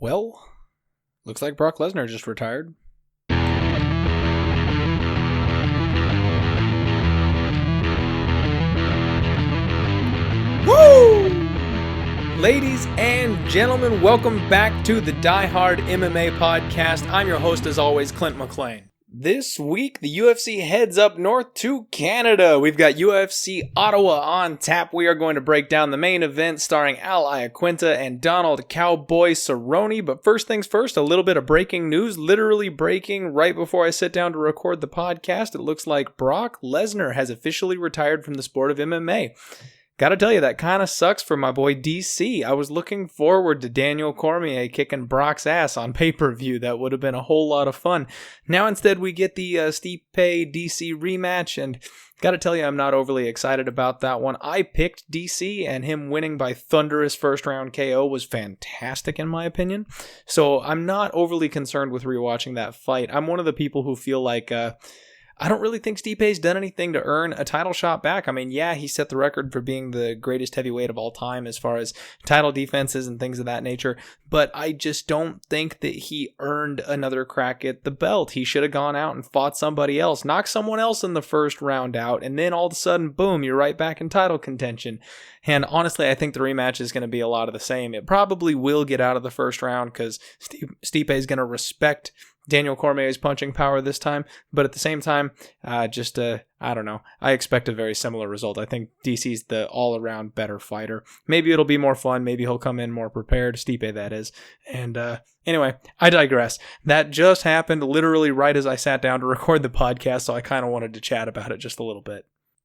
Well, looks like Brock Lesnar just retired. Woo! Ladies and gentlemen, welcome back to the Die Hard MMA podcast. I'm your host, as always, Clint McLean. This week, the UFC heads up north to Canada. We've got UFC Ottawa on tap. We are going to break down the main event starring Al Iaquinta and Donald Cowboy Cerrone. But first things first, a little bit of breaking news. Literally breaking right before I sit down to record the podcast. It looks like Brock Lesnar has officially retired from the sport of MMA. Gotta tell you, that kind of sucks for my boy DC. I was looking forward to Daniel Cormier kicking Brock's ass on pay-per-view. That would have been a whole lot of fun. Now instead we get the Stipe DC rematch, and gotta tell you, I'm not overly excited about that one. I picked DC, and him winning by thunderous first-round KO was fantastic in my opinion. So I'm not overly concerned with rewatching that fight. I'm one of the people who feel like I don't really think Stipe's done anything to earn a title shot back. I mean, yeah, he set the record for being the greatest heavyweight of all time as far as title defenses and things of that nature, but I just don't think that he earned another crack at the belt. He should have gone out and fought somebody else, knocked someone else in the first round out, and then all of a sudden, boom, you're right back in title contention. And honestly, I think the rematch is going to be a lot of the same. It probably will get out of the first round because Stipe is going to respect Daniel Cormier's punching power this time, but at the same time, I don't know. I expect a very similar result. I think DC's the all-around better fighter. Maybe it'll be more fun. Maybe he'll come in more prepared. Stipe, that is. And anyway, I digress. That just happened literally right as I sat down to record the podcast, so I kind of wanted to chat about it just a little bit.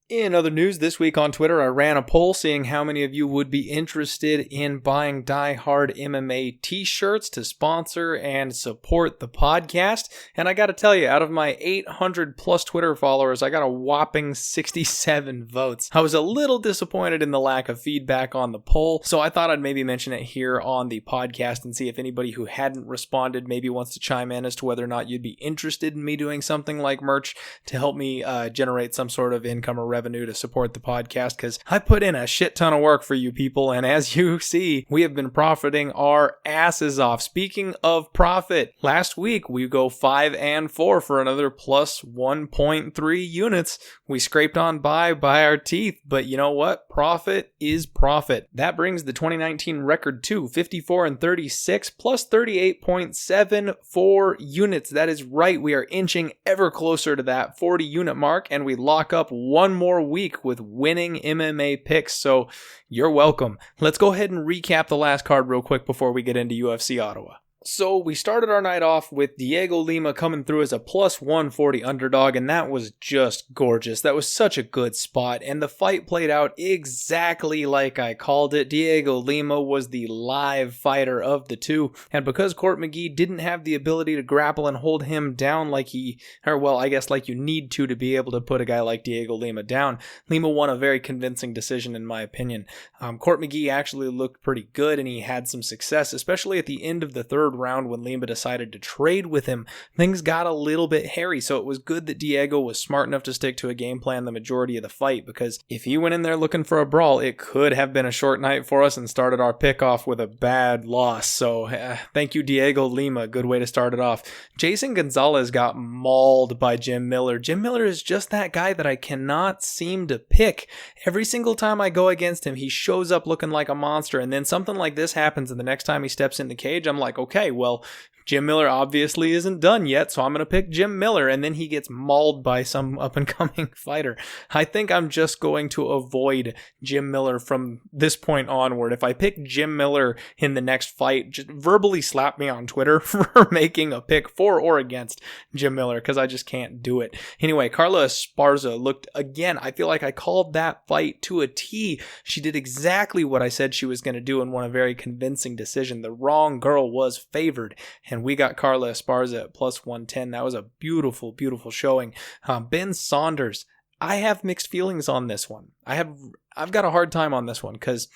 In other news, this week on Twitter, I ran a poll seeing how many of you would be interested in buying Die Hard MMA t-shirts to sponsor and support the podcast. And I got to tell you, out of my 800 plus Twitter followers, I got a whopping 67 votes. I was a little disappointed in the lack of feedback on the poll, so I thought I'd maybe mention it here on the podcast and see if anybody who hadn't responded maybe wants to chime in as to whether or not you'd be interested in me doing something like merch to help me generate some sort of income or revenue to support the podcast, because I put in a shit ton of work for you people, and as you see, we have been profiting our asses off. Speaking of profit, last week we go 5-4 for another plus 1.3 units. We scraped on by our teeth, but you know what? Profit is profit. That brings the 2019 record to 54-36 plus 38.74 units. That is right. We are inching ever closer to that 40 unit mark, and we lock up one more week with winning MMA picks, so you're welcome. Let's go ahead and recap the last card real quick before we get into UFC Ottawa. So we started our night off with Diego Lima coming through as a plus 140 underdog, and that was just gorgeous. That was such a good spot, and the fight played out exactly like I called it. Diego Lima was the live fighter of the two, and because Court McGee didn't have the ability to grapple and hold him down like you need to be able to put a guy like Diego Lima down, Lima won a very convincing decision in my opinion. Court McGee actually looked pretty good, and he had some success, especially at the end of the third round when Lima decided to trade with him. Things got a little bit hairy, so it was good that Diego was smart enough to stick to a game plan the majority of the fight, because if he went in there looking for a brawl, it could have been a short night for us and started our pick off with a bad loss. So thank you, Diego Lima. Good way to start it off. Jason Gonzalez got mauled by Jim Miller. Jim Miller is just that guy that I cannot seem to pick. Every single time I go against him, he shows up looking like a monster, and then something like this happens, and the next time he steps in the cage, I'm like, okay, well, Jim Miller obviously isn't done yet, so I'm going to pick Jim Miller, and then he gets mauled by some up-and-coming fighter. I think I'm just going to avoid Jim Miller from this point onward. If I pick Jim Miller in the next fight, just verbally slap me on Twitter for making a pick for or against Jim Miller, because I just can't do it. Anyway, Carla Esparza looked, again, I feel like I called that fight to a T. She did exactly what I said she was going to do and won a very convincing decision. The wrong girl was favored, and we got Carla Esparza at plus 110. That was a beautiful, beautiful showing. Ben Saunders, I have mixed feelings on this one. I've got a hard time on this one because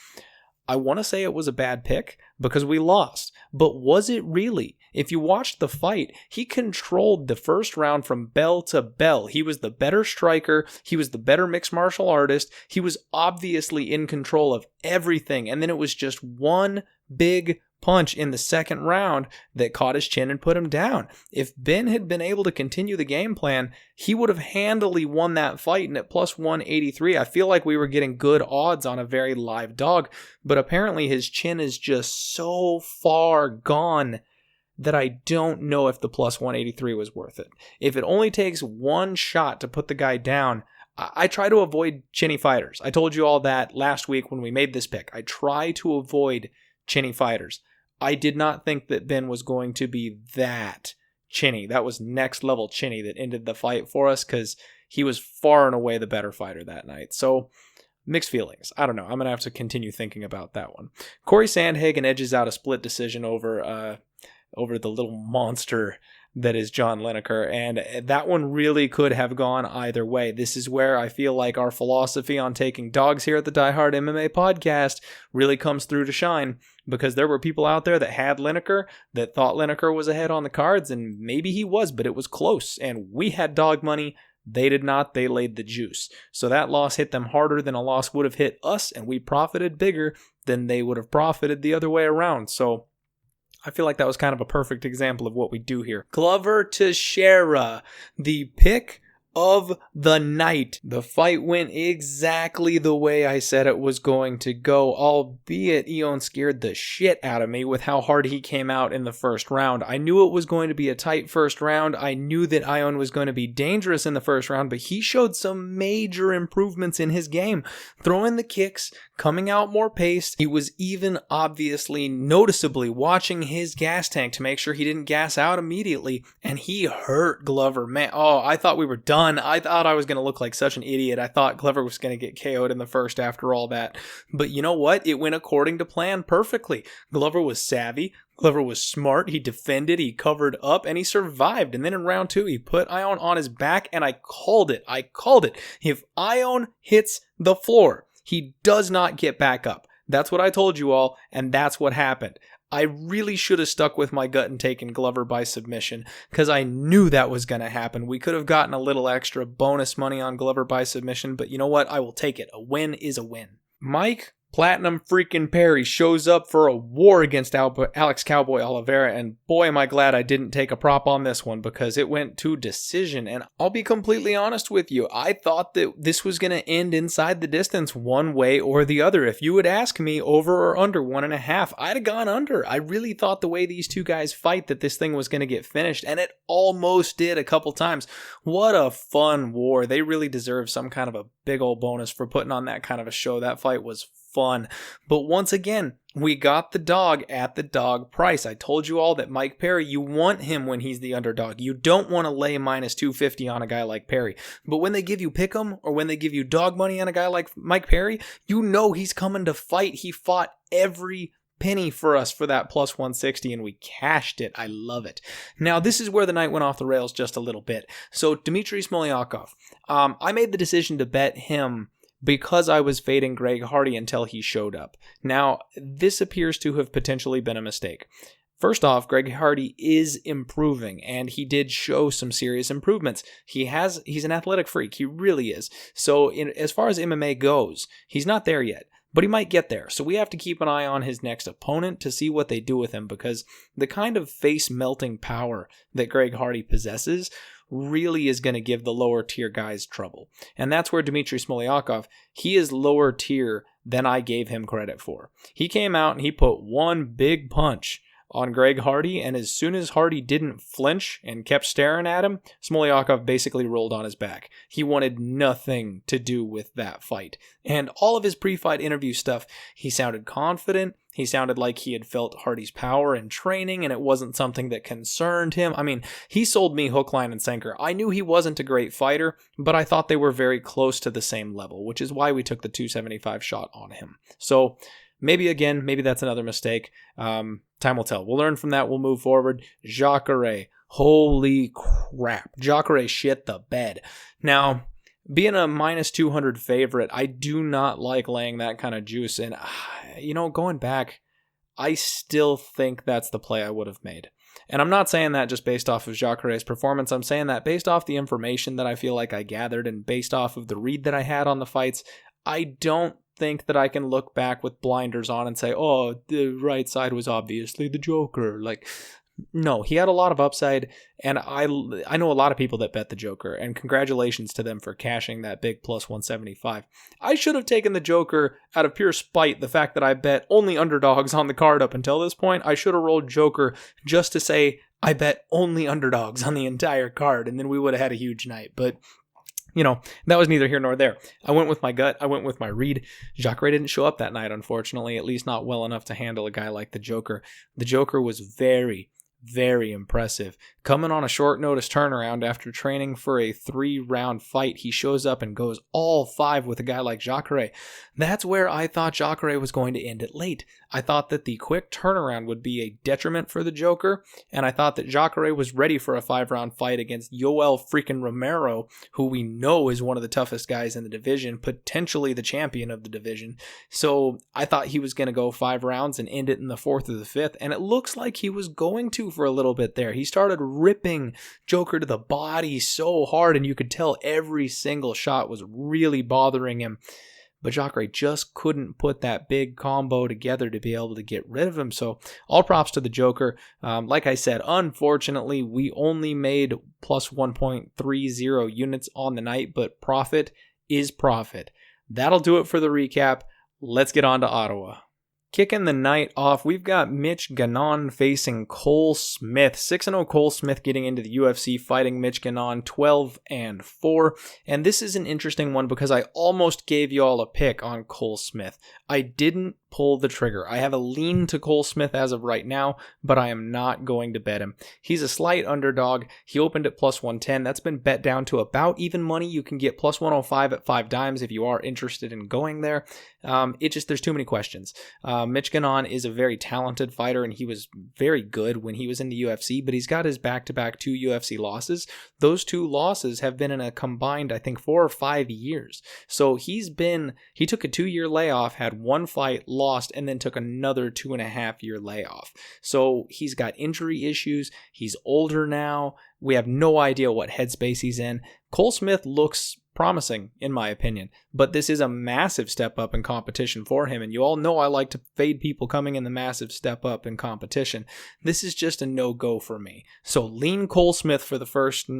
I want to say it was a bad pick because we lost. But was it really? If you watched the fight, he controlled the first round from bell to bell. He was the better striker. He was the better mixed martial artist. He was obviously in control of everything. And then it was just one big punch in the second round that caught his chin and put him down. If Ben had been able to continue the game plan, he would have handily won that fight. And at plus 183, I feel like we were getting good odds on a very live dog, but apparently his chin is just so far gone that I don't know if the plus 183 was worth it. If it only takes one shot to put the guy down, I try to avoid chinny fighters. I told you all that last week when we made this pick. I try to avoid chinny fighters. I did not think that Ben was going to be that chinny. That was next level chinny that ended the fight for us because he was far and away the better fighter that night. So mixed feelings. I don't know. I'm going to have to continue thinking about that one. Corey Sandhagen edges out a split decision over the little monster that is John Lineker, and that one really could have gone either way. This is where I feel like our philosophy on taking dogs here at the Die Hard MMA podcast really comes through to shine, because there were people out there that had Lineker, that thought Lineker was ahead on the cards, and maybe he was, but it was close, and we had dog money. They did not. They laid the juice. So that loss hit them harder than a loss would have hit us, and we profited bigger than they would have profited the other way around. So I feel like that was kind of a perfect example of what we do here. Glover Teixeira, the pick of the night. The fight went exactly the way I said it was going to go, albeit Ion scared the shit out of me with how hard he came out in the first round. I knew it was going to be a tight first round. I knew that Ion was going to be dangerous in the first round, but he showed some major improvements in his game. Throwing the kicks, coming out more paced. He was even obviously noticeably watching his gas tank to make sure he didn't gas out immediately, and he hurt Glover. Man, I thought we were done. I thought I was going to look like such an idiot. I thought Glover was going to get KO'd in the first after all that. But you know what? It went according to plan perfectly. Glover was savvy. Glover was smart. He defended, he covered up, and he survived. And then in round 2, he put Ion on his back, and I called it. If Ion hits the floor, he does not get back up. That's what I told you all, and that's what happened. I really should have stuck with my gut and taken Glover by submission, because I knew that was going to happen. We could have gotten a little extra bonus money on Glover by submission, but you know what? I will take it. A win is a win. Mike Platinum freaking Perry shows up for a war against Alex Cowboy Oliveira, and boy am I glad I didn't take a prop on this one, because it went to decision. And I'll be completely honest with you, I thought that this was going to end inside the distance one way or the other. If you would ask me over or under 1.5, I'd have gone under. I really thought the way these two guys fight that this thing was going to get finished, and it almost did a couple times. What a fun war. They really deserve some kind of a big old bonus for putting on that kind of a show. That fight was fun. But once again, we got the dog at the dog price. I told you all that Mike Perry, you want him when he's the underdog. You don't want to lay minus 250 on a guy like Perry. But when they give you pick'em, or when they give you dog money on a guy like Mike Perry, you know he's coming to fight. He fought every penny for us for that plus 160, and we cashed it. I love it. Now, this is where the night went off the rails just a little bit. So, Dmitry Smolyakov, I made the decision to bet him because I was fading Greg Hardy until he showed up. Now, this appears to have potentially been a mistake. First off, Greg Hardy is improving, and he did show some serious improvements. He's an athletic freak. He really is. So, as far as MMA goes, he's not there yet, but he might get there. So we have to keep an eye on his next opponent to see what they do with him, because the kind of face-melting power that Greg Hardy possesses really is going to give the lower tier guys trouble. And that's where Dmitry Smolyakov, he is lower tier than I gave him credit for. He came out and he put one big punch on Greg Hardy, and as soon as Hardy didn't flinch and kept staring at him, Smolyakov basically rolled on his back. He wanted nothing to do with that fight. And all of his pre-fight interview stuff, he sounded confident. He sounded like he had felt Hardy's power in training, and it wasn't something that concerned him. I mean, he sold me hook, line, and sinker. I knew he wasn't a great fighter, but I thought they were very close to the same level, which is why we took the 275 shot on him. So, maybe that's another mistake. Time will tell. We'll learn from that. We'll move forward. Jacare. Holy crap. Jacare shit the bed. Now, being a minus 200 favorite, I do not like laying that kind of juice. And, going back, I still think that's the play I would have made. And I'm not saying that just based off of Jacare's performance. I'm saying that based off the information that I feel like I gathered and based off of the read that I had on the fights, I don't think that I can look back with blinders on and say, oh, the right side was obviously the Joker. Like, no, he had a lot of upside, and I know a lot of people that bet the Joker, and congratulations to them for cashing that big plus 175. I should have taken the Joker out of pure spite, the fact that I bet only underdogs on the card up until this point. I should have rolled Joker just to say I bet only underdogs on the entire card, and then we would have had a huge night, but that was neither here nor there. I went with my gut. I went with my read. Jacare didn't show up that night, unfortunately, at least not well enough to handle a guy like the Joker. The Joker was very, very impressive. Coming on a short notice turnaround after training for a 3-round fight, he shows up and goes all 5 with a guy like Jacare. That's where I thought Jacare was going to end it late. I thought that the quick turnaround would be a detriment for the Joker, and I thought that Jacare was ready for a 5-round fight against Yoel freaking Romero, who we know is one of the toughest guys in the division, potentially the champion of the division. So I thought he was going to go 5 rounds and end it in the 4th or the 5th, and it looks like he was going to for a little bit there. He started ripping Joker to the body so hard, and you could tell every single shot was really bothering him. But Jacare just couldn't put that big combo together to be able to get rid of him. So all props to the Joker. Like I said, unfortunately, we only made plus 1.30 units on the night, but profit is profit. That'll do it for the recap. Let's get on to Ottawa. Kicking the night off, we've got Mitch Ganon facing Cole Smith. 6-0 Cole Smith getting into the UFC, fighting Mitch Ganon 12-4. And this is an interesting one because I almost gave you all a pick on Cole Smith. I didn't pull the trigger. I have a lean to Cole Smith as of right now, but I am not going to bet him. He's a slight underdog. He opened at plus 110. That's been bet down to about even money. You can get plus 105 at 5 dimes if you are interested in going there. There's too many questions. Mitch Ganon is a very talented fighter, and he was very good when he was in the UFC, but he's got his back-to-back 2 UFC losses. Those 2 losses have been in a combined, I think, 4 or 5 years. So he took a 2-year layoff, had 1 fight, lost, and then took another 2.5-year layoff. So he's got injury issues. He's older now. We have no idea what headspace he's in. Cole Smith looks promising, in my opinion, but this is a massive step up in competition for him, and you all know I like to fade people coming in the massive step up in competition. This is just a no-go for me. So lean Cole Smith for the first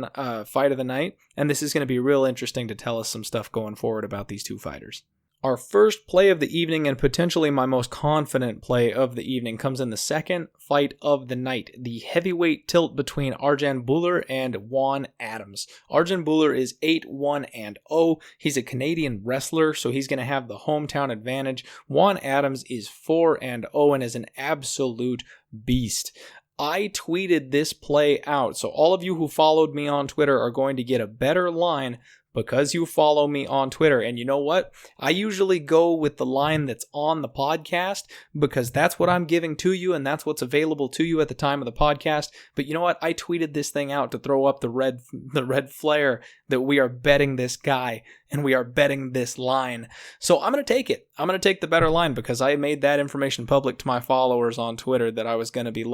fight of the night, and this is going to be real interesting to tell us some stuff going forward about these 2 fighters. Our first play of the evening, and potentially my most confident play of the evening, comes in the second fight of the night, the heavyweight tilt between Arjan Buhler and Juan Adams. Arjan Buhler is 8-1-0. He's a Canadian wrestler, so he's going to have the hometown advantage. Juan Adams is 4-0 and is an absolute beast. I tweeted this play out, so all of you who followed me on Twitter are going to get a better line because you follow me on Twitter. And you know what? I usually go with the line that's on the podcast because that's what I'm giving to you and that's what's available to you at the time of the podcast. But you know what? I tweeted this thing out to throw up the red flare that we are betting this guy and we are betting this line. So I'm going to take it. I'm going to take the better line because I made that information public to my followers on Twitter that I was going to be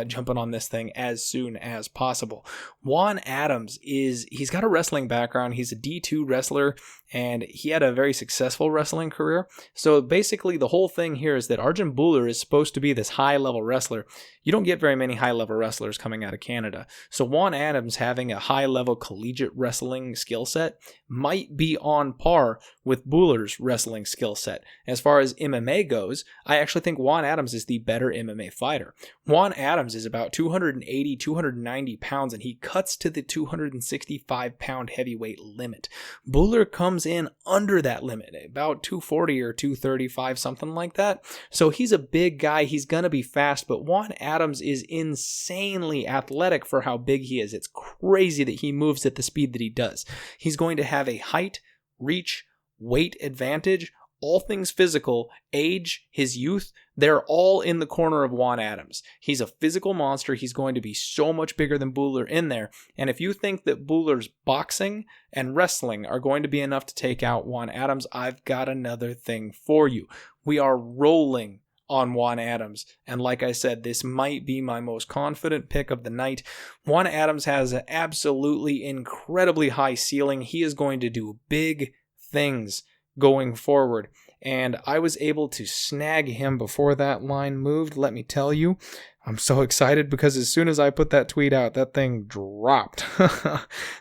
jumping on this thing as soon as possible. Juan Adams he's got a wrestling background. He's a D2 wrestler and he had a very successful wrestling career. So basically the whole thing here is that Arjan Buhler is supposed to be this high-level wrestler. You don't get very many high-level wrestlers coming out of Canada. So Juan Adams having a high-level collegiate wrestling skill set might be on par with Buhler's wrestling skill set. As far as MMA goes, I actually think Juan Adams is the better MMA fighter. Juan Adams is about 280, 290 pounds, and he cuts to the 265-pound heavyweight limit. Buhler comes in under that limit, about 240 or 235, something like that. So he's a big guy. He's going to be fast, but Juan Adams is insanely athletic for how big he is. It's crazy that he moves at the speed that he does. He's going to have a height, reach, weight advantage, all things physical, age, his youth, they're all in the corner of Juan Adams. He's a physical monster. He's going to be so much bigger than Buhler in there. And if you think that Buhler's boxing and wrestling are going to be enough to take out Juan Adams, I've got another thing for you. We are rolling on Juan Adams. And like I said, this might be my most confident pick of the night. Juan Adams has an absolutely incredibly high ceiling. He is going to do big things going forward. and I was able to snag him before that line moved. Let me tell you, I'm so excited because as soon as I put that tweet out, that thing dropped.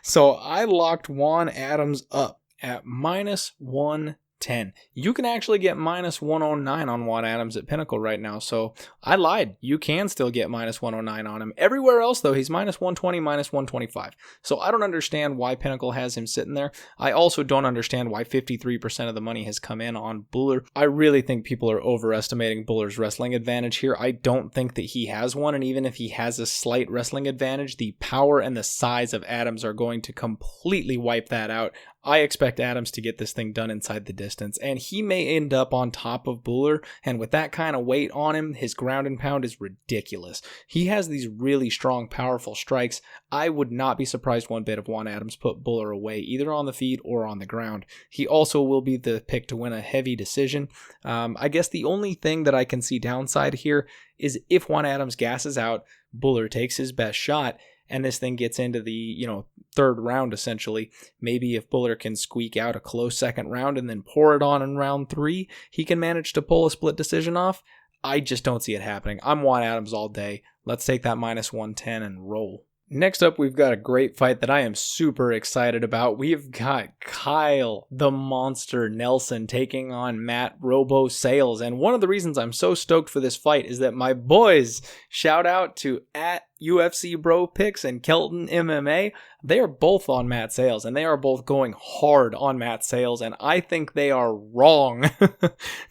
So I locked Juan Adams up at -110. You can actually get -109 on Juan Adams at Pinnacle right now, so I lied. You can still get -109 on him. Everywhere else, though, he's -120, -125. So I don't understand why Pinnacle has him sitting there. I also don't understand why 53% of the money has come in on Buhler. I really think people are overestimating Buhler's wrestling advantage here. I don't think that he has one, and even if he has a slight wrestling advantage, the power and the size of Adams are going to completely wipe that out. I expect Adams to get this thing done inside the distance, and he may end up on top of Buhler, and with that kind of weight on him, his ground and pound is ridiculous. He has these really strong, powerful strikes. I would not be surprised one bit if Juan Adams put Buhler away, either on the feet or on the ground. He also will be the pick to win a heavy decision. I guess the only thing that I can see downside here is if Juan Adams gasses out, Buhler takes his best shot, and this thing gets into the, third round, essentially. Maybe if Buhler can squeak out a close second round and then pour it on in round 3, he can manage to pull a split decision off. I just don't see it happening. I'm Juan Adams all day. Let's take that -110 and roll. Next up, we've got a great fight that I am super excited about. We've got Kyle the Monster Nelson taking on Matt Robo Sales. And one of the reasons I'm so stoked for this fight is that my boys, shout out to @UFC Bro Picks and Kelton MMA, they are both on Matt Sales, and they are both going hard on Matt Sales, and I think they are wrong.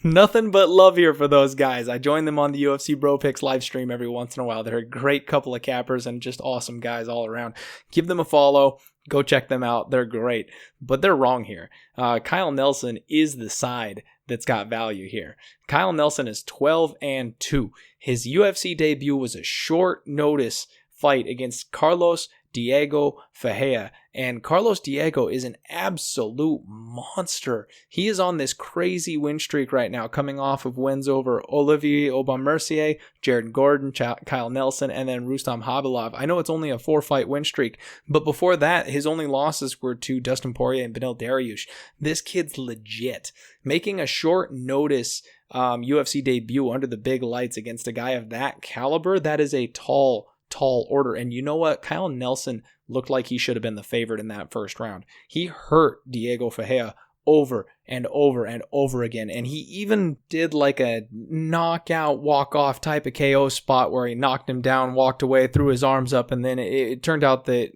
Nothing but love here for those guys. I join them on the UFC Bro Picks live stream every once in a while. They're a great couple of cappers and just awesome guys all around. Give them a follow. Go check them out. They're great. But they're wrong here. Kyle Nelson is the side that's got value here. Kyle Nelson is 12-2. His UFC debut was a short notice fight against Carlos Diego Ferreira, and Carlos Diego is an absolute monster. He is on this crazy win streak right now, coming off of wins over Olivier Aubin-Mercier, Jared Gordon, Kyle Nelson, and then Rustam Khabilov. I know it's only a 4-fight win streak, but before that, his only losses were to Dustin Poirier and Beneil Dariush. This kid's legit. Making a short notice UFC debut under the big lights against a guy of that caliber, that is a tall order. And you know what? Kyle Nelson looked like he should have been the favorite in that first round. He hurt Diego Ferreira over and over and over again. And he even did like a knockout, walk-off type of KO spot where he knocked him down, walked away, threw his arms up, and then it turned out that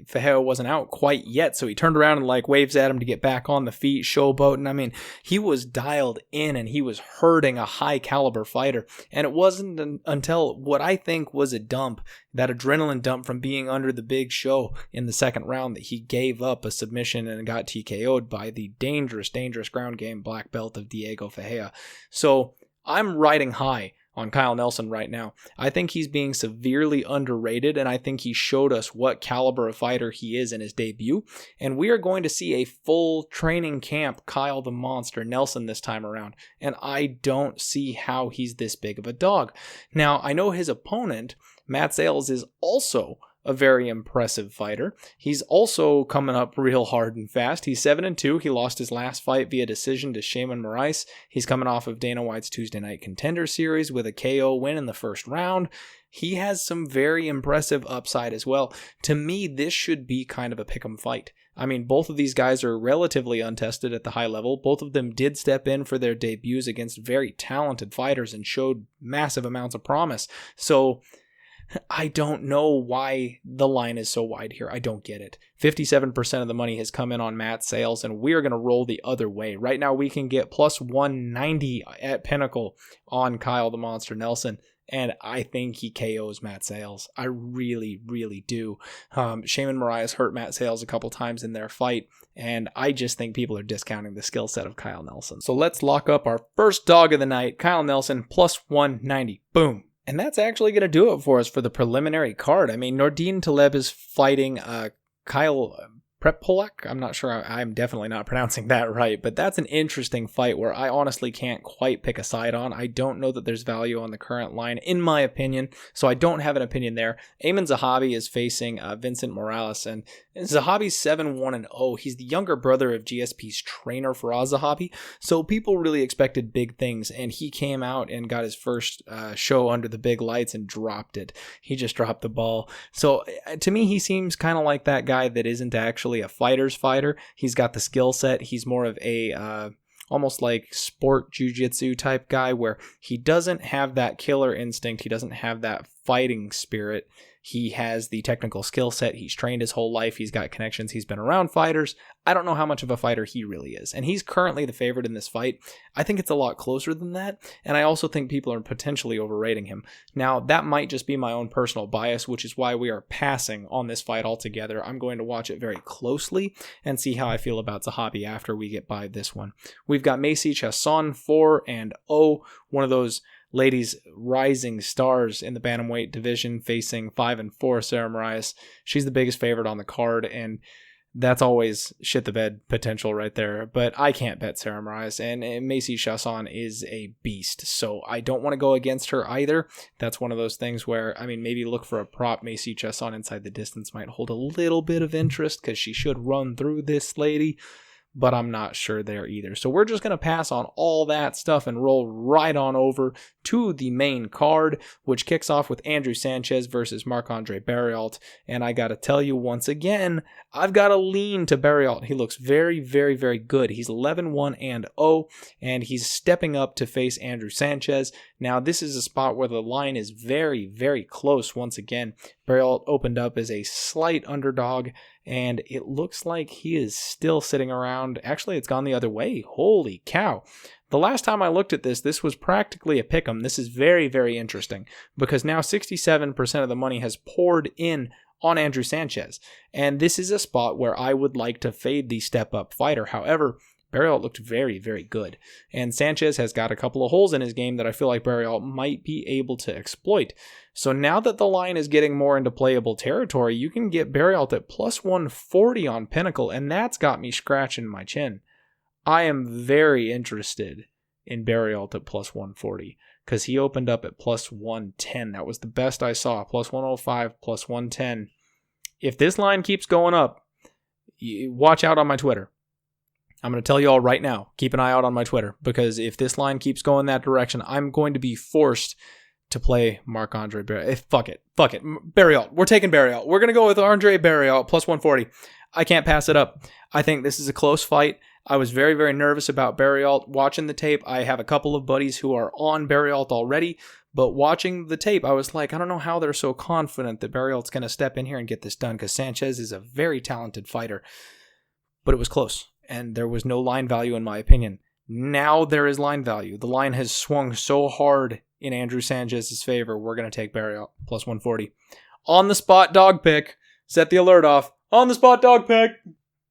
Ferreira wasn't out quite yet, so he turned around and waves at him to get back on the feet, showboating. I mean, he was dialed in and he was hurting a high caliber fighter. And it wasn't until what I think was a dump, that adrenaline dump from being under the big show in the second round, that he gave up a submission and got TKO'd by the dangerous ground game black belt of Diego Ferreira. So I'm riding high on Kyle Nelson right now. I think he's being severely underrated, and I think he showed us what caliber of fighter he is in his debut, and we are going to see a full training camp Kyle the Monster Nelson this time around, and I don't see how he's this big of a dog. Now, I know his opponent, Matt Sales, is also a very impressive fighter. He's also coming up real hard and fast. He's 7-2. He lost his last fight via decision to Shaman Moraes. He's coming off of Dana White's Tuesday Night Contender Series with a KO win in the first round. He has some very impressive upside as well. To me, this should be kind of a pick'em fight. I mean, both of these guys are relatively untested at the high level. Both of them did step in for their debuts against very talented fighters and showed massive amounts of promise. So I don't know why the line is so wide here. I don't get it. 57% of the money has come in on Matt Sales, and we're going to roll the other way. Right now, we can get plus 190 at Pinnacle on Kyle the Monster Nelson, and I think he KOs Matt Sales. I really, really do. Shaman Moraes hurt Matt Sales a couple times in their fight, and I just think people are discounting the skill set of Kyle Nelson. So let's lock up our first dog of the night, Kyle Nelson, plus 190. Boom. And that's actually going to do it for us for the preliminary card. I mean, Nordine Taleb is fighting Kyle Prepolek. I'm not sure. I'm definitely not pronouncing that right, but that's an interesting fight where I honestly can't quite pick a side on. I don't know that there's value on the current line, in my opinion, so I don't have an opinion there. Ayman Zahabi is facing Vincent Morales, and Zahabi's 7-1-0. He's the younger brother of GSP's trainer, Faraz Zahabi, so people really expected big things, and he came out and got his first show under the big lights and dropped it. He just dropped the ball. So to me, he seems kind of like that guy that isn't actually a fighter's fighter. He's got the skill set. He's more of a almost like sport jiu-jitsu type guy where he doesn't have that killer instinct. He doesn't have that fighting spirit. He has the technical skill set. He's trained his whole life. He's got connections. He's been around fighters. I don't know how much of a fighter he really is. And he's currently the favorite in this fight. I think it's a lot closer than that. And I also think people are potentially overrating him. Now, that might just be my own personal bias, which is why we are passing on this fight altogether. I'm going to watch it very closely and see how I feel about Zahabi after we get by this one. We've got Macy Chasson 4-0, one of those ladies rising stars in the bantamweight division, facing 5-4 Sarah Moraes. She's the biggest favorite on the card, and that's always shit the bed potential right there. But I can't bet Sarah Moraes, and Macy Chasson is a beast, so I don't want to go against her either. That's one of those things where, I mean, maybe look for a prop. Macy Chasson inside the distance might hold a little bit of interest because she should run through this lady, but I'm not sure there either. So we're just going to pass on all that stuff and roll right on over to the main card, which kicks off with Andrew Sanchez versus Marc-Andre Barriault. And I got to tell you once again, I've got to lean to Barriault. He looks very, very, very good. He's 11-1-0, and he's stepping up to face Andrew Sanchez. Now, this is a spot where the line is very, very close once again. Barriault opened up as a slight underdog, and it looks like he is still sitting around. Actually, it's gone the other way. Holy cow. The last time I looked at this was practically a pick'em. This is very, very interesting because now 67% of the money has poured in on Andrew Sanchez. And this is a spot where I would like to fade the step-up fighter. However, Barriault looked very, very good. And Sanchez has got a couple of holes in his game that I feel like Barriault might be able to exploit. So now that the line is getting more into playable territory, you can get Barriault at plus 140 on Pinnacle, and that's got me scratching my chin. I am very interested in Barriault at plus 140 because he opened up at plus 110. That was the best I saw. Plus 105, plus 110. If this line keeps going up, watch out on my Twitter. I'm going to tell you all right now, keep an eye out on my Twitter, because if this line keeps going that direction, I'm going to be forced to play Marc-Andre Barriault. Fuck it. Barriault. We're taking Barriault. We're going to go with Andre Barriault, plus 140. I can't pass it up. I think this is a close fight. I was very, very nervous about Barriault. Watching the tape, I have a couple of buddies who are on Barriault already, but watching the tape, I was like, I don't know how they're so confident that Barriault's going to step in here and get this done, because Sanchez is a very talented fighter. But it was close, and there was no line value in my opinion. Now there is line value. The line has swung so hard in Andrew Sanchez's favor. We're going to take Barriault, plus 140. On the spot dog pick. Set the alert off. On the spot dog pick.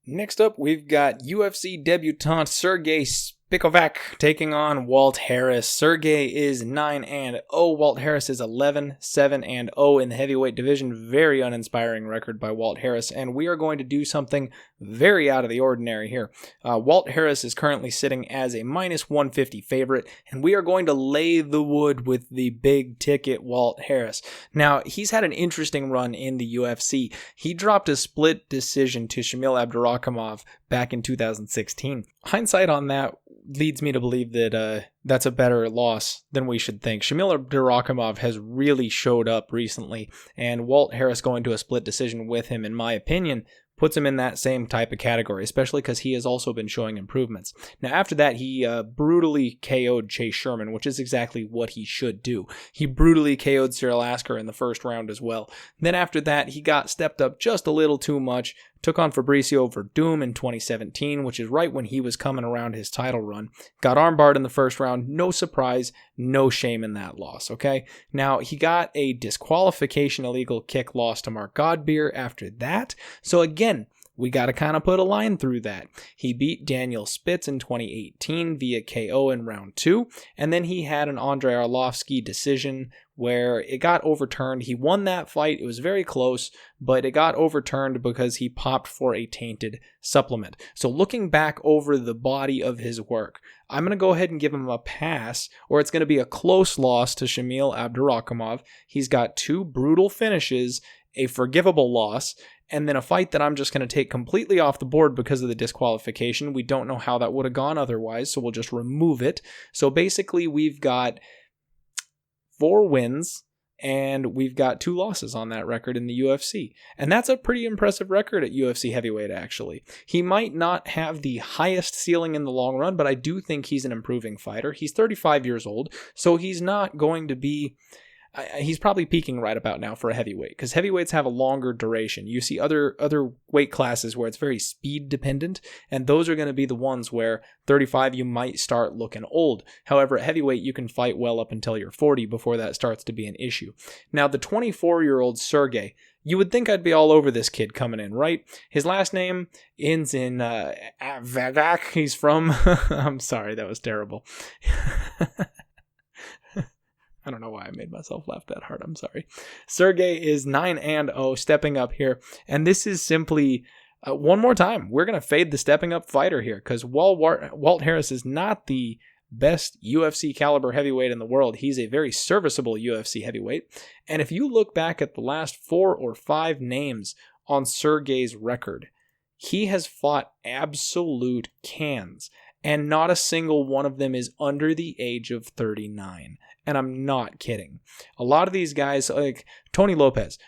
Next up, we've got UFC debutant Sergey Spikovac taking on Walt Harris. Sergey is 9-0. Walt Harris is 11-7-0 in the heavyweight division. Very uninspiring record by Walt Harris, and we are going to do something very out of the ordinary here. Walt Harris is currently sitting as a minus 150 favorite, and we are going to lay the wood with the big ticket Walt Harris. Now, he's had an interesting run in the UFC. He dropped a split decision to Shamil Abdurakhimov back in 2016. Hindsight on that leads me to believe that that's a better loss than we should think. Shamil Abdurakhimov has really showed up recently, and Walt Harris going to a split decision with him, in my opinion, puts him in that same type of category, especially because he has also been showing improvements. Now, after that, he brutally KO'd Chase Sherman, which is exactly what he should do. He brutally KO'd Cyril Asker in the first round as well. Then after that, he got stepped up just a little too much, took on Fabricio Verdum in 2017, which is right when he was coming around his title run. Got armbarred in the first round. No surprise, no shame in that loss, okay? Now, he got a disqualification illegal kick loss to Mark Godbeer after that. So again, we got to kind of put a line through that. He beat Daniel Spitz in 2018 via KO in round 2, and then he had an Andrei Arlovsky decision where it got overturned. He won that fight. It was very close, but it got overturned because he popped for a tainted supplement. So looking back over the body of his work, I'm going to go ahead and give him a pass, or it's going to be a close loss to Shamil Abdurakhimov. He's got 2 brutal finishes, a forgivable loss, and then a fight that I'm just going to take completely off the board because of the disqualification. We don't know how that would have gone otherwise, so we'll just remove it. So basically, we've got 4 wins, and we've got 2 losses on that record in the UFC. And that's a pretty impressive record at UFC heavyweight, actually. He might not have the highest ceiling in the long run, but I do think he's an improving fighter. He's 35 years old, so he's not going to be... He's probably peaking right about now for a heavyweight, because heavyweights have a longer duration. You see other weight classes where it's very speed dependent, and those are going to be the ones where 35 you might start looking old. However, at heavyweight you can fight well up until you're 40 before that starts to be an issue. Now the 24-year-old Sergey, you would think I'd be all over this kid coming in, right? His last name ends in Vagak. He's from... I'm sorry, that was terrible. I don't know why I made myself laugh that hard. I'm sorry. Sergey is 9-0, stepping up here. And this is simply, one more time, we're going to fade the stepping up fighter here, because Walt Harris is not the best UFC caliber heavyweight in the world. He's a very serviceable UFC heavyweight. And if you look back at the last 4 or 5 names on Sergey's record, he has fought absolute cans. And not a single one of them is under the age of 39. And I'm not kidding. A lot of these guys, like Tony Lopez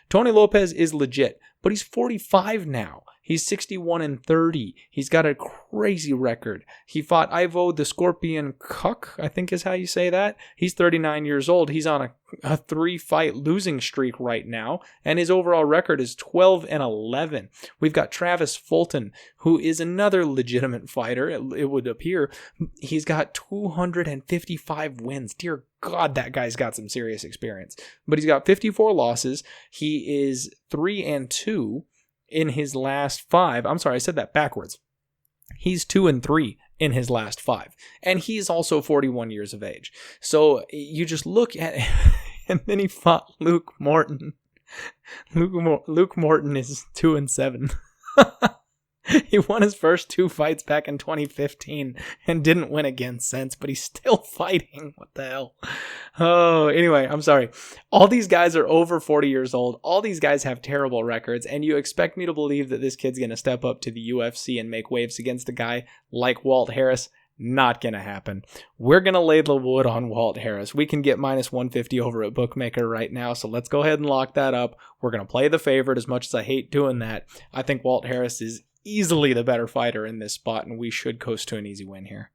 is legit, but he's 45 now. He's 61-30. He's got a crazy record. He fought Ivo the Scorpion Kuk, I think is how you say that. He's 39 years old. He's on a 3-fight losing streak right now, and his overall record is 12-11. We've got Travis Fulton, who is another legitimate fighter, it would appear. He's got 255 wins. Dear God, that guy's got some serious experience. But he's got 54 losses. He is 3-2 in his last 5. I'm sorry, I said that backwards. He's 2-3 in his last 5. And he's also 41 years of age. So you just look at it, and then he fought Luke Morton. Luke Morton is 2-7. He won his first 2 fights back in 2015 and didn't win again since, but he's still fighting. What the hell? Oh, anyway, I'm sorry. All these guys are over 40 years old. All these guys have terrible records, and you expect me to believe that this kid's going to step up to the UFC and make waves against a guy like Walt Harris? Not going to happen. We're going to lay the wood on Walt Harris. We can get -150 over at Bookmaker right now, so let's go ahead and lock that up. We're going to play the favorite. As much as I hate doing that, I think Walt Harris is easily the better fighter in this spot, and we should coast to an easy win here.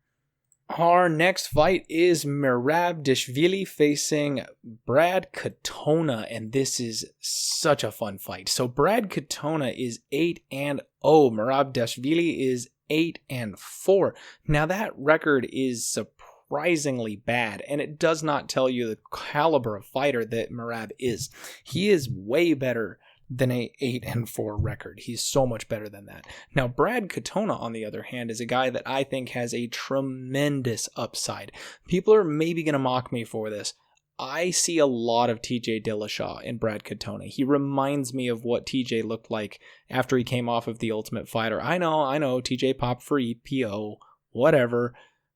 Our next fight is Merab Dishvili facing Brad Katonah, and this is such a fun fight. So Brad Katonah is 8-0. Merab Dishvili is 8-4. Now that record is surprisingly bad, and it does not tell you the caliber of fighter that Merab is. He is way better than a 8-4 record. He's so much better than that. Now, Brad Katonah, on the other hand, is a guy that I think has a tremendous upside. People are maybe going to mock me for this. I see a lot of TJ Dillashaw in Brad Katonah. He reminds me of what TJ looked like after he came off of The Ultimate Fighter. I know, TJ popped for EPO, whatever.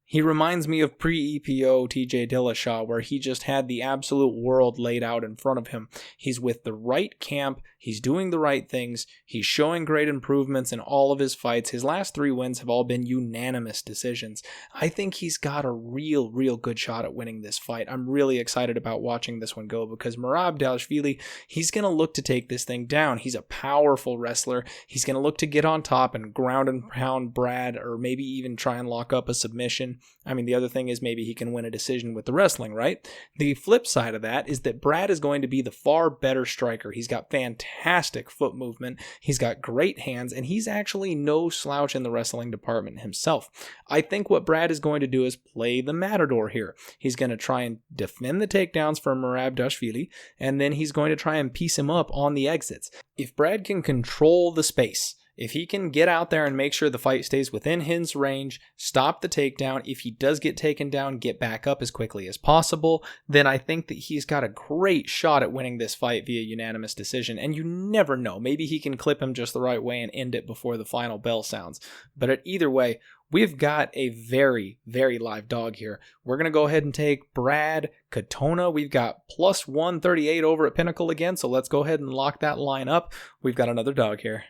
He reminds me of pre-EPO TJ Dillashaw, where he just had the absolute world laid out in front of him. He's with the right camp. He's doing the right things. He's showing great improvements in all of his fights. His last 3 wins have all been unanimous decisions. I think he's got a real good shot at winning this fight. I'm really excited about watching this one go, because Merab Dishvili, he's going to look to take this thing down. He's a powerful wrestler. He's going to look to get on top and ground and pound Brad, or maybe even try and lock up a submission. I mean, the other thing is maybe he can win a decision with the wrestling, right? The flip side of that is that Brad is going to be the far better striker. He's got fantastic foot movement. He's got great hands, and he's actually no slouch in the wrestling department himself. I think what Brad is going to do is play the matador here. He's going to try and defend the takedowns for Merab Dishvili, and then he's going to try and piece him up on the exits. If Brad can control the space If he can get out there and make sure the fight stays within his range, stop the takedown, if he does get taken down, get back up as quickly as possible, then I think that he's got a great shot at winning this fight via unanimous decision. And you never know. Maybe he can clip him just the right way and end it before the final bell sounds. But either way, we've got a very, very live dog here. We're going to go ahead and take Brad Katonah. We've got plus 138 over at Pinnacle again, so let's go ahead and lock that line up. We've got another dog here.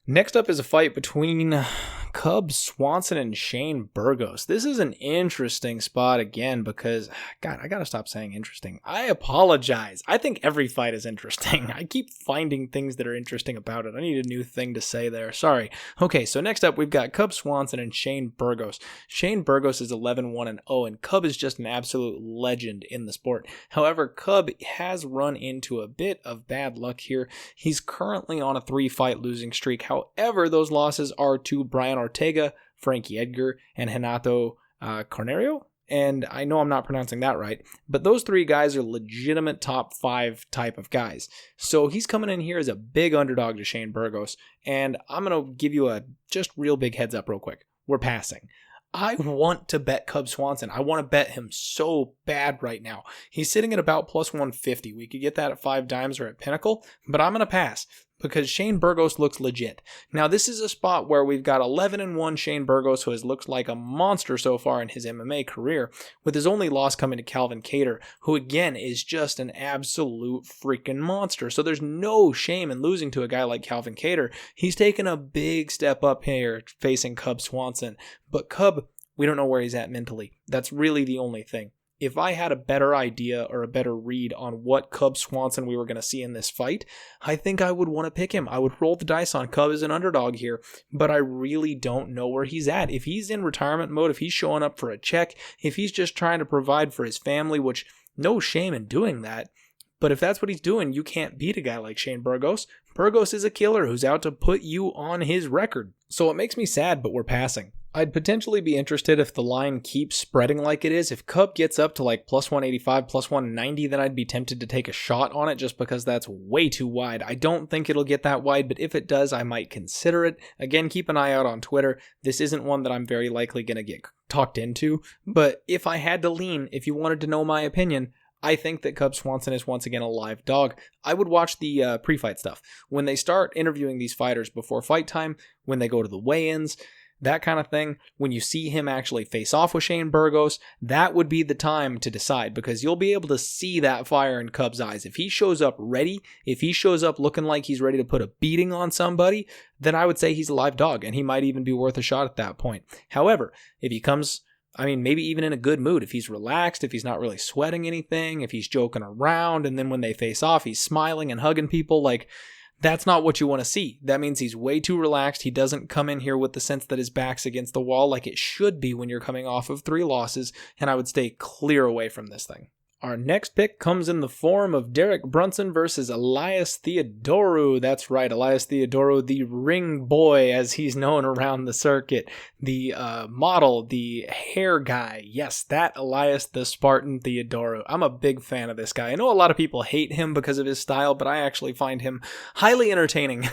Next up is a fight between Cub Swanson and Shane Burgos. This is an interesting spot again because, God, I gotta stop saying interesting. I apologize. I think every fight is interesting. I keep finding things that are interesting about it. I need a new thing to say there. Sorry. Okay, so next up we've got Cub Swanson and Shane Burgos. Shane Burgos is 11-1-0, and Cub is just an absolute legend in the sport. However, Cub has run into a bit of bad luck here. He's currently on a 3-fight losing streak. However, those losses are to Brian Ortega, Frankie Edgar, and Renato Cornerio. And I know I'm not pronouncing that right, but those 3 guys are legitimate top 5 type of guys. So he's coming in here as a big underdog to Shane Burgos. And I'm going to give you a just real big heads up real quick. We're passing. I want to bet Cub Swanson. I want to bet him so bad right now. He's sitting at about plus 150. We could get that at 5 dimes or at Pinnacle, but I'm going to pass because Shane Burgos looks legit. Now, this is a spot where we've got 11-1 Shane Burgos, who has looked like a monster so far in his MMA career, with his only loss coming to Calvin Kattar, who again is just an absolute freaking monster. So there's no shame in losing to a guy like Calvin Kattar. He's taken a big step up here facing Cub Swanson. But Cub, we don't know where he's at mentally. That's really the only thing. If I had a better idea or a better read on what Cub Swanson we were going to see in this fight, I think I would want to pick him. I would roll the dice on Cub as an underdog here, but I really don't know where he's at. If he's in retirement mode, if he's showing up for a check, if he's just trying to provide for his family, which no shame in doing that, but if that's what he's doing, you can't beat a guy like Shane Burgos. Burgos is a killer who's out to put you on his record. So it makes me sad, but we're passing. I'd potentially be interested if the line keeps spreading like it is. If Cub gets up to like plus 185, plus 190, then I'd be tempted to take a shot on it just because that's way too wide. I don't think it'll get that wide, but if it does, I might consider it. Again, keep an eye out on Twitter. This isn't one that I'm very likely going to get talked into, but if I had to lean, if you wanted to know my opinion, I think that Cub Swanson is once again a live dog. I would watch the pre-fight stuff. When they start interviewing these fighters before fight time, when they go to the weigh-ins, that kind of thing, when you see him actually face off with Shane Burgos, that would be the time to decide because you'll be able to see that fire in Cub's eyes. If he shows up ready, if he shows up looking like he's ready to put a beating on somebody, then I would say he's a live dog and he might even be worth a shot at that point. However, if he comes, maybe even in a good mood, if he's relaxed, if he's not really sweating anything, if he's joking around, and then when they face off, he's smiling and hugging people, that's not what you want to see. That means he's way too relaxed. He doesn't come in here with the sense that his back's against the wall like it should be when you're coming off of 3 losses, and I would stay clear away from this thing. Our next pick comes in the form of Derek Brunson versus Elias Theodorou. That's right, Elias Theodorou, the ring boy as he's known around the circuit. The model, the hair guy. Yes, that Elias the Spartan Theodorou. I'm a big fan of this guy. I know a lot of people hate him because of his style, but I actually find him highly entertaining.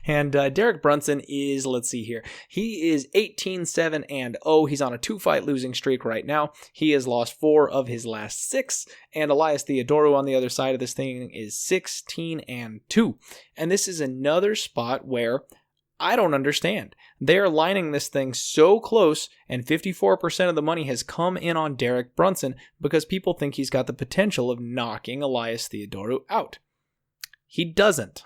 And Derek Brunson is, let's see here, he is 18-7-0. He's on a 2-fight losing streak right now. He has lost 4 of his last 6. And Elias Theodorou on the other side of this thing is 16-2. And this is another spot where I don't understand. They're lining this thing so close, and 54% of the money has come in on Derek Brunson because people think he's got the potential of knocking Elias Theodorou out. He doesn't.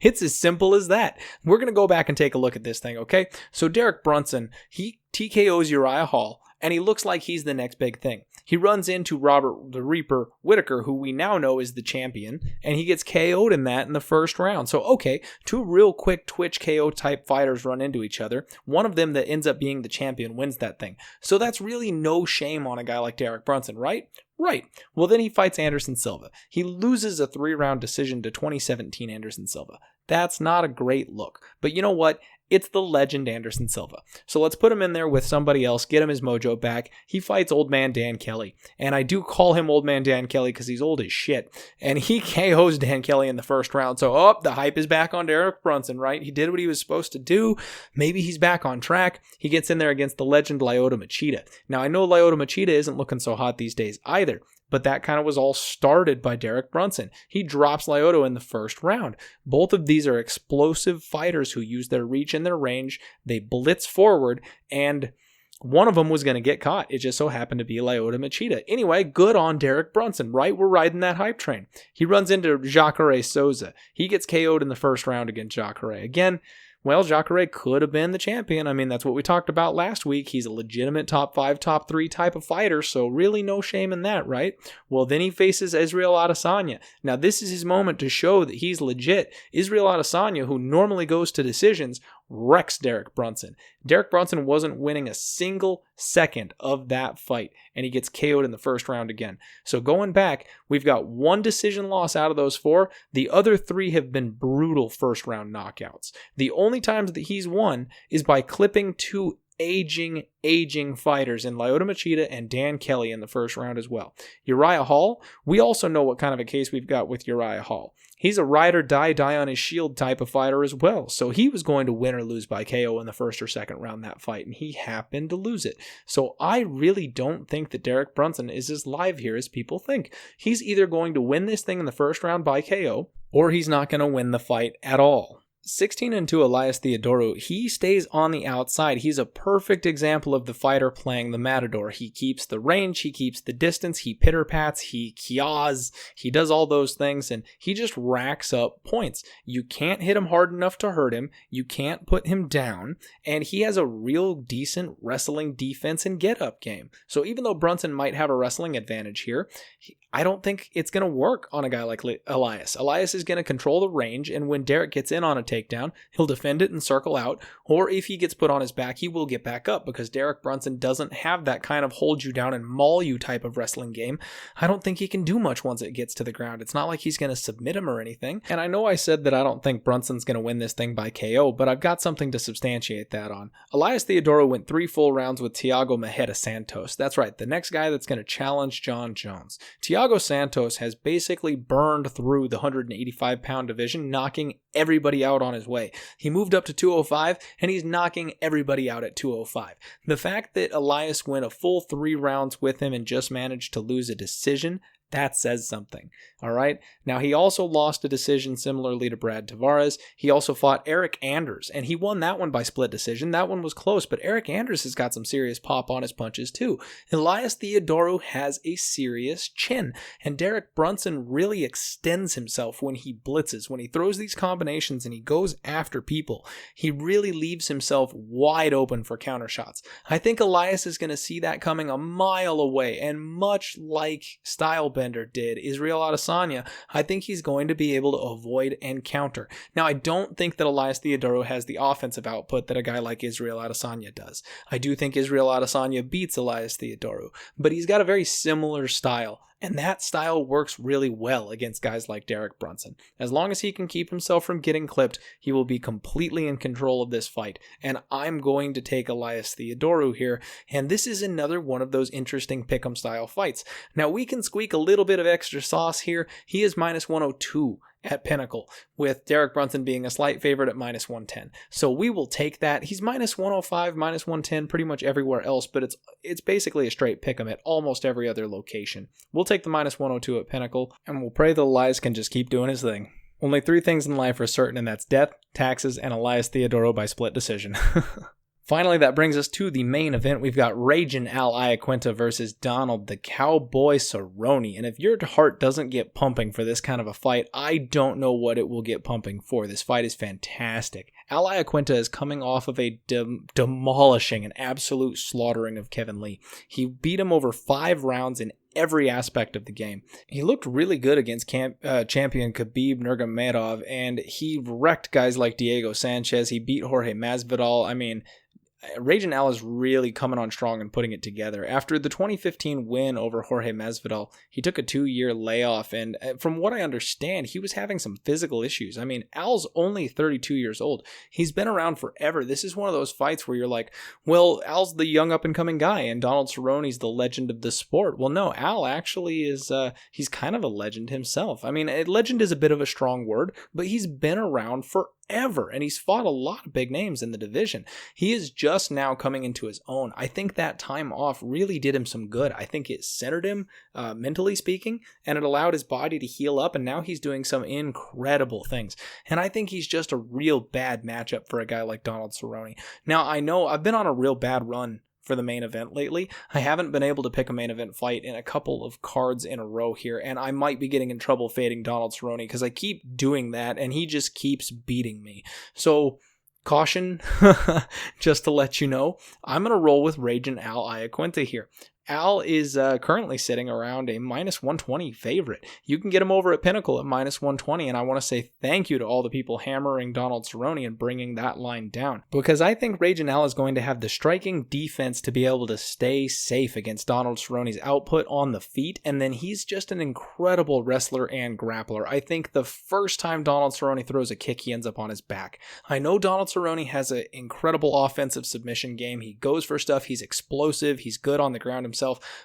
It's as simple as that. We're going to go back and take a look at this thing, okay? So Derek Brunson, he TKOs Uriah Hall, and he looks like he's the next big thing. He runs into Robert the Reaper Whitaker, who we now know is the champion, and he gets KO'd in that in the first round. So, okay, 2 real quick twitch KO type fighters run into each other. One of them that ends up being the champion wins that thing. So that's really no shame on a guy like Derek Brunson, right? Right. Well, then he fights Anderson Silva. He loses a 3-round decision to 2017 Anderson Silva. That's not a great look. But you know what? It's the legend Anderson Silva. So let's put him in there with somebody else, get him his mojo back. He fights old man Dan Kelly. And I do call him old man Dan Kelly because he's old as shit. And he KOs Dan Kelly in the first round. So, the hype is back on Derek Brunson, right? He did what he was supposed to do. Maybe he's back on track. He gets in there against the legend Lyoto Machida. Now, I know Lyoto Machida isn't looking so hot these days either. But that kind of was all started by Derek Brunson. He drops Lyoto in the first round. Both of these are explosive fighters who use their reach and their range. They blitz forward, and one of them was going to get caught. It just so happened to be Lyoto Machida. Anyway, good on Derek Brunson, right? We're riding that hype train. He runs into Jacare Souza. He gets KO'd in the first round against Jacare. Again, well, Jacare could have been the champion. I mean, that's what we talked about last week. He's a legitimate top 5, top 3 type of fighter, so really no shame in that, right? Well, then he faces Israel Adesanya. Now, this is his moment to show that he's legit. Israel Adesanya, who normally goes to decisions, wrecks Derek Brunson. Derek Brunson wasn't winning a single second of that fight, and he gets KO'd in the first round again. So going back, we've got 1 decision loss out of those 4. The other 3 have been brutal first round knockouts. The only times that he's won is by clipping 2 aging fighters in Lyoto Machida and Dan Kelly in the first round as well. Uriah Hall, we also know what kind of a case we've got with Uriah Hall. He's a ride or die on his shield type of fighter as well. So he was going to win or lose by KO in the first or second round that fight, and he happened to lose it. So I really don't think that Derek Brunson is as live here as people think. He's either going to win this thing in the first round by KO, or he's not going to win the fight at all. 16-2 Elias Theodorou, he stays on the outside. He's a perfect example of the fighter playing the matador. He keeps the range, he keeps the distance, he pitter-pats, he kias, he does all those things, and he just racks up points. You can't hit him hard enough to hurt him, you can't put him down, and he has a real decent wrestling defense and get-up game. So even though Brunson might have a wrestling advantage here, I don't think it's going to work on a guy like Elias. Elias is going to control the range, and when Derek gets in on a takedown, he'll defend it and circle out, or if he gets put on his back, he will get back up because Derek Brunson doesn't have that kind of hold you down and maul you type of wrestling game. I don't think he can do much once it gets to the ground. It's not like he's going to submit him or anything. And I know I said that I don't think Brunson's going to win this thing by KO, but I've got something to substantiate that on. Elias Theodorou went 3 full rounds with Thiago Majeda Santos. That's right, the next guy that's going to challenge John Jones. Thiago Santos has basically burned through the 185-pound division, knocking everybody out on his way. He moved up to 205, and he's knocking everybody out at 205. The fact that Elias went a full 3 rounds with him and just managed to lose a decision, that says something. All right. Now, he also lost a decision similarly to Brad Tavares. He also fought Eric Anders, and he won that one by split decision. That one was close, but Eric Anders has got some serious pop on his punches too. Elias Theodorou has a serious chin, and Derek Brunson really extends himself when he blitzes. When he throws these combinations and he goes after people, he really leaves himself wide open for counter shots. I think Elias is going to see that coming a mile away, and much like Stylebender did Israel Adesanya, I think he's going to be able to avoid and counter. Now, I don't think that Elias Theodorou has the offensive output that a guy like Israel Adesanya does. I do think Israel Adesanya beats Elias Theodorou, but he's got a very similar style, and that style works really well against guys like Derek Brunson. As long as he can keep himself from getting clipped, he will be completely in control of this fight, and I'm going to take Elias Theodorou here, and this is another one of those interesting pick'em style fights. Now, we can squeak a little bit of extra sauce here. He is minus 102 at Pinnacle, with Derek Brunson being a slight favorite at minus 110. So we will take that. He's minus 105, minus 110 pretty much everywhere else, but it's basically a straight pick'em at almost every other location. We'll take the minus 102 at Pinnacle, and we'll pray that Elias can just keep doing his thing. Only 3 things in life are certain, and that's death, taxes, and Elias Theodorou by split decision. Finally, that brings us to the main event. We've got Ragin' Al Iaquinta versus Donald the Cowboy Cerrone. And if your heart doesn't get pumping for this kind of a fight, I don't know what it will get pumping for. This fight is fantastic. Al Iaquinta is coming off of a demolishing, an absolute slaughtering of Kevin Lee. He beat him over 5 rounds in every aspect of the game. He looked really good against champion Khabib Nurmagomedov, and he wrecked guys like Diego Sanchez. He beat Jorge Masvidal. I mean, Raging Al is really coming on strong and putting it together. After the 2015 win over Jorge Masvidal, he took a 2-year layoff, and from what I understand, he was having some physical issues. I mean, Al's only 32 years old. He's been around forever. This is one of those fights where you're like, well, Al's the young up-and-coming guy, and Donald Cerrone's the legend of the sport. Well, no, Al actually is, he's kind of a legend himself. I mean, a legend is a bit of a strong word, but he's been around forever, and he's fought a lot of big names in the division. He is just now coming into his own. I think that time off really did him some good. I think it centered him, mentally speaking, and it allowed his body to heal up, and now he's doing some incredible things. And I think he's just a real bad matchup for a guy like Donald Cerrone. Now, I know I've been on a real bad run for the main event lately. I haven't been able to pick a main event fight in a couple of cards in a row here, and I might be getting in trouble fading Donald Cerrone because I keep doing that, and he just keeps beating me. So, caution, just to let you know, I'm going to roll with Raging Al Iaquinta here. Al is currently sitting around a minus 120 favorite. You can get him over at Pinnacle at minus 120, and I want to say thank you to all the people hammering Donald Cerrone and bringing that line down, because I think Raging Al is going to have the striking defense to be able to stay safe against Donald Cerrone's output on the feet, and then he's just an incredible wrestler and grappler. I think the first time Donald Cerrone throws a kick, he ends up on his back. I know Donald Cerrone has an incredible offensive submission game. He goes for stuff. He's explosive. He's good on the ground himself.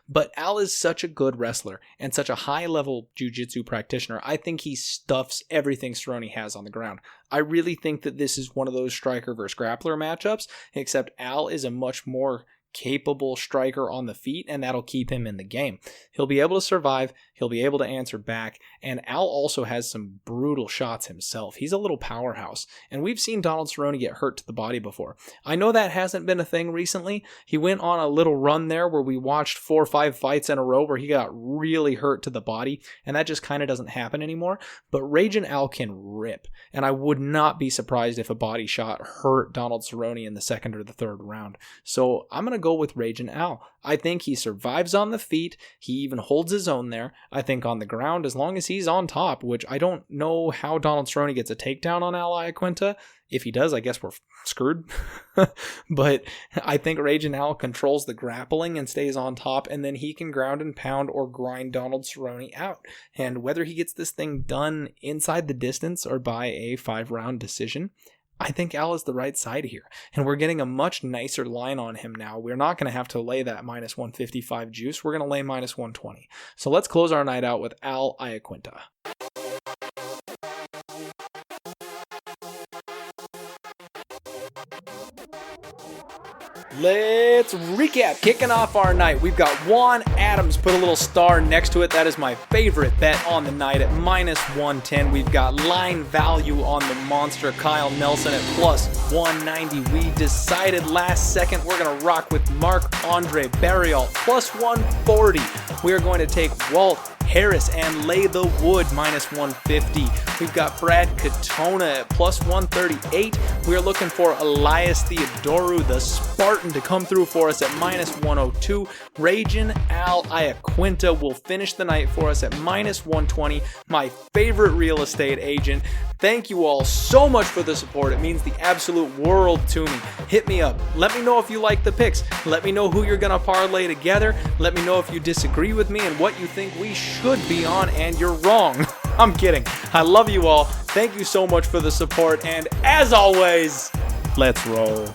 But Al is such a good wrestler and such a high-level jiu-jitsu practitioner. I think he stuffs everything Cerrone has on the ground. I really think that this is one of those striker versus grappler matchups, except Al is a much more capable striker on the feet, and that'll keep him in the game. He'll be able to survive, he'll be able to answer back, and Al also has some brutal shots himself. He's a little powerhouse, and we've seen Donald Cerrone get hurt to the body before. I know that hasn't been a thing recently. He went on a little run there where we watched 4 or 5 fights in a row where he got really hurt to the body, and that just kind of doesn't happen anymore. But Raging Al can rip, and I would not be surprised if a body shot hurt Donald Cerrone in the second or the third round. So I'm going to go with Raging Al. I think he survives on the feet. He even holds his own there. I think on the ground, as long as he's on top, which I don't know how Donald Cerrone gets a takedown on Al Iaquinta. If he does, I guess we're screwed. But I think Raging Al controls the grappling and stays on top, and then he can ground and pound or grind Donald Cerrone out. And whether he gets this thing done inside the distance or by a 5-round decision, I think Al is the right side here, and we're getting a much nicer line on him now. We're not going to have to lay that minus 155 juice. We're going to lay minus 120. So let's close our night out with Al Iaquinta. Let's recap. Kicking off our night, we've got Juan Adams, put a little star next to it. That is my favorite bet on the night at minus 110. We've got line value on the monster Kyle Nelson at plus 190. We decided last second we're going to rock with Marc-Andre Barriault plus 140. We are going to take Walt Harris and lay the wood minus 150. We've got Brad Katonah at plus 138. We're looking for Elias Theodorou, the Spartan, to come through for us at minus 102. Raging Al Iaquinta will finish the night for us at minus 120. My favorite real estate agent. Thank you all so much for the support. It means the absolute world to me. Hit me up. Let me know if you like the picks. Let me know who you're going to parlay together. Let me know if you disagree with me and what you think we should be on, and you're wrong. I'm kidding. I love you all. Thank you so much for the support, and as always, let's roll.